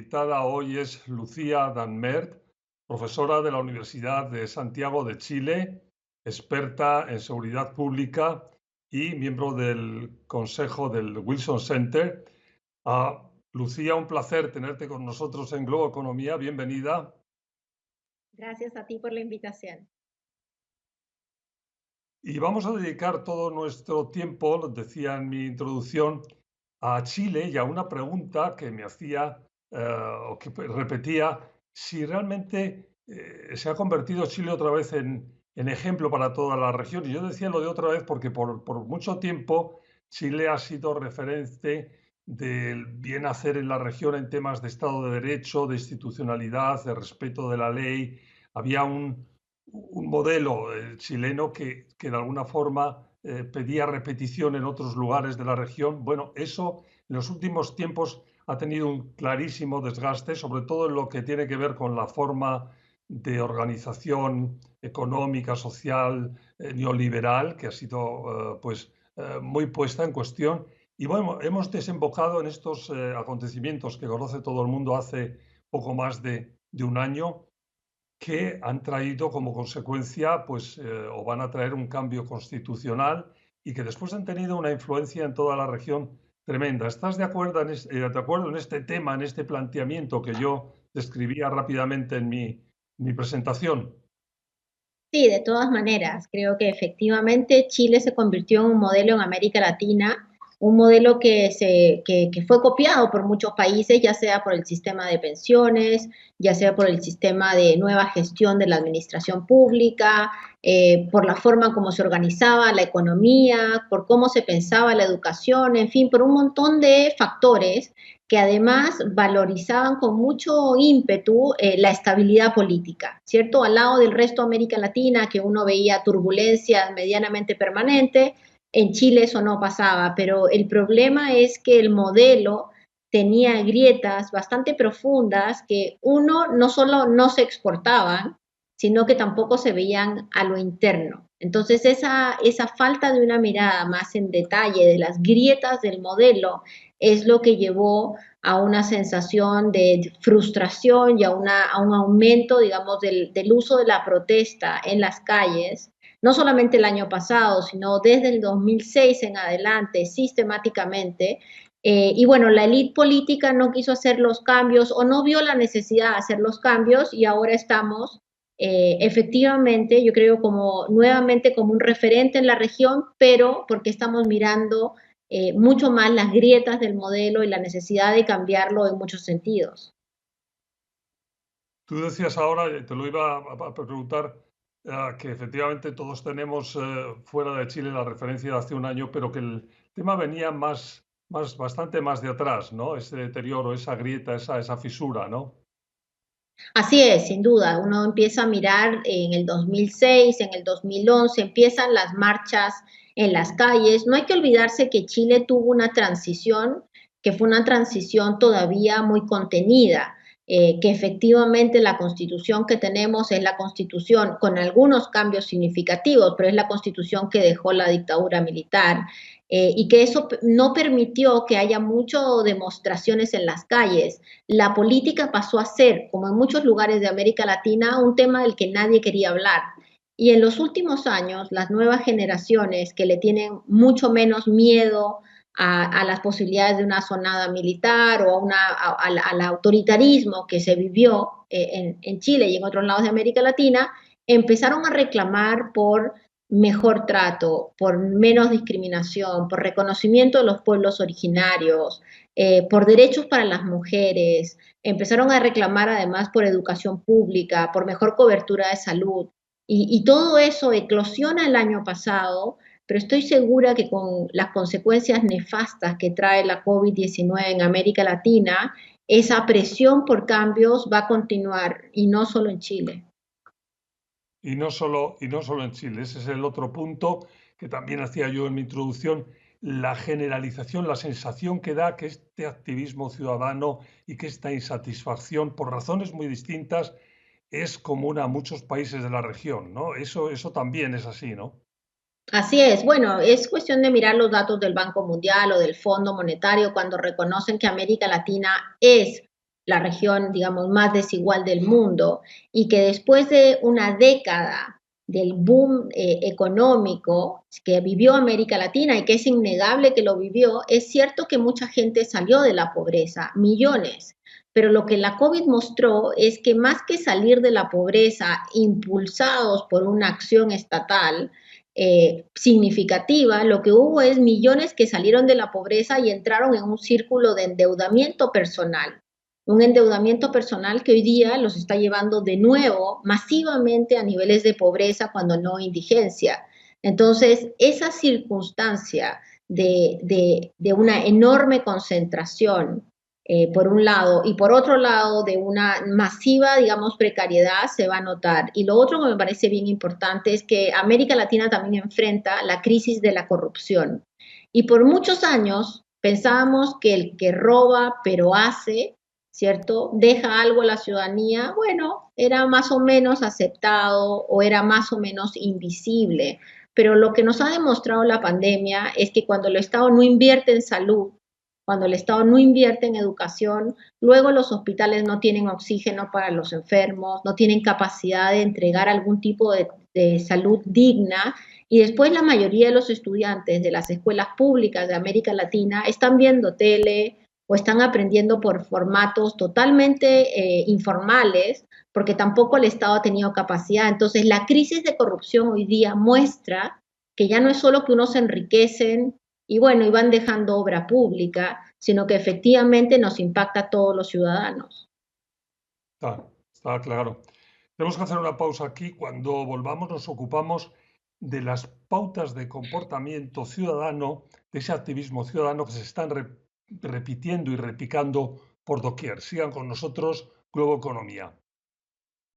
invitada hoy es Lucía Danmert, profesora de la Universidad de Santiago de Chile, experta en seguridad pública y miembro del consejo del Wilson Center. Lucía, un placer tenerte con nosotros en Globo Economía. Bienvenida. Gracias a ti por la invitación. Y vamos a dedicar todo nuestro tiempo, lo decía en mi introducción, a Chile y a una pregunta que me hacía o que repetía si realmente se ha convertido Chile otra vez en ejemplo para toda la región. Y yo decía lo de otra vez porque por mucho tiempo Chile ha sido referente del bien hacer en la región en temas de Estado de Derecho, de institucionalidad, de respeto de la ley. Había un modelo chileno que de alguna forma pedía repetición en otros lugares de la región. Bueno, eso en los últimos tiempos ha tenido un clarísimo desgaste, sobre todo en lo que tiene que ver con la forma de organización económica, social, neoliberal, que ha sido muy puesta en cuestión. Y bueno, hemos desembocado en estos acontecimientos que conoce todo el mundo hace poco más de un año, que han traído como consecuencia, o van a traer un cambio constitucional y que después han tenido una influencia en toda la región tremenda. ¿Estás de acuerdo de acuerdo en este tema, en este planteamiento que yo describía rápidamente en mi presentación? Sí, de todas maneras, creo que efectivamente Chile se convirtió en un modelo en América Latina, un modelo que fue copiado por muchos países, ya sea por el sistema de pensiones, ya sea por el sistema de nueva gestión de la administración pública, por la forma como se organizaba la economía, por cómo se pensaba la educación, en fin, por un montón de factores que además valorizaban con mucho ímpetu la estabilidad política, ¿cierto? Al lado del resto de América Latina, que uno veía turbulencias medianamente permanentes, en Chile eso no pasaba, pero el problema es que el modelo tenía grietas bastante profundas que uno no solo no se exportaban, sino que tampoco se veían a lo interno. Entonces esa falta de una mirada más en detalle de las grietas del modelo es lo que llevó a una sensación de frustración y a un aumento, digamos, del uso de la protesta en las calles, no solamente el año pasado, sino desde el 2006 en adelante, sistemáticamente. Y bueno, la élite política no quiso hacer los cambios o no vio la necesidad de hacer los cambios y ahora estamos efectivamente, yo creo, como nuevamente como un referente en la región, pero porque estamos mirando mucho más las grietas del modelo y la necesidad de cambiarlo en muchos sentidos. Tú decías ahora, te lo iba a preguntar, que efectivamente todos tenemos fuera de Chile la referencia de hace un año, pero que el tema venía bastante más de atrás, ¿no? Ese deterioro, esa grieta, esa fisura, ¿no? Así es, sin duda. Uno empieza a mirar en el 2006, en el 2011, empiezan las marchas en las calles. No hay que olvidarse que Chile tuvo una transición, que fue una transición todavía muy contenida, que efectivamente la constitución que tenemos es la constitución con algunos cambios significativos, pero es la constitución que dejó la dictadura militar. Y que eso no permitió que haya muchas demostraciones en las calles. La política pasó a ser, como en muchos lugares de América Latina, un tema del que nadie quería hablar. Y en los últimos años, las nuevas generaciones que le tienen mucho menos miedo a las posibilidades de una sonada militar o al autoritarismo que se vivió en Chile y en otros lados de América Latina, empezaron a reclamar por mejor trato, por menos discriminación, por reconocimiento de los pueblos originarios, por derechos para las mujeres, empezaron a reclamar además por educación pública, por mejor cobertura de salud. Y todo eso eclosiona el año pasado, pero estoy segura que con las consecuencias nefastas que trae la COVID-19 en América Latina, esa presión por cambios va a continuar y no solo en Chile. Y no solo en Chile. Ese es el otro punto que también hacía yo en mi introducción, la generalización, la sensación que da que este activismo ciudadano y que esta insatisfacción, por razones muy distintas, es común a muchos países de la región, ¿no? Eso también es así, ¿no? Así es, bueno, es cuestión de mirar los datos del Banco Mundial o del Fondo Monetario cuando reconocen que América Latina es la región, digamos, más desigual del mundo, y que después de una década del boom económico que vivió América Latina y que es innegable que lo vivió, es cierto que mucha gente salió de la pobreza, millones, pero lo que la COVID mostró es que más que salir de la pobreza impulsados por una acción estatal, significativa, lo que hubo es millones que salieron de la pobreza y entraron en un círculo de endeudamiento personal. Un endeudamiento personal que hoy día los está llevando de nuevo masivamente a niveles de pobreza, cuando no indigencia. Entonces, esa circunstancia de una enorme concentración por un lado, y por otro lado, de una masiva, digamos, precariedad se va a notar. Y lo otro que me parece bien importante es que América Latina también enfrenta la crisis de la corrupción. Y por muchos años pensábamos que el que roba pero hace, ¿cierto? Deja algo a la ciudadanía, bueno, era más o menos aceptado o era más o menos invisible. Pero lo que nos ha demostrado la pandemia es que cuando el Estado no invierte en salud, cuando el Estado no invierte en educación, luego los hospitales no tienen oxígeno para los enfermos, no tienen capacidad de entregar algún tipo de salud digna, y después la mayoría de los estudiantes de las escuelas públicas de América Latina están viendo tele o están aprendiendo por formatos totalmente informales, porque tampoco el Estado ha tenido capacidad. Entonces, la crisis de corrupción hoy día muestra que ya no es solo que unos se enriquecen y bueno, y van dejando obra pública, sino que efectivamente nos impacta a todos los ciudadanos. Está claro. Tenemos que hacer una pausa aquí. Cuando volvamos nos ocupamos de las pautas de comportamiento ciudadano, de ese activismo ciudadano que se están repitiendo y repicando por doquier. Sigan con nosotros, Globo Economía.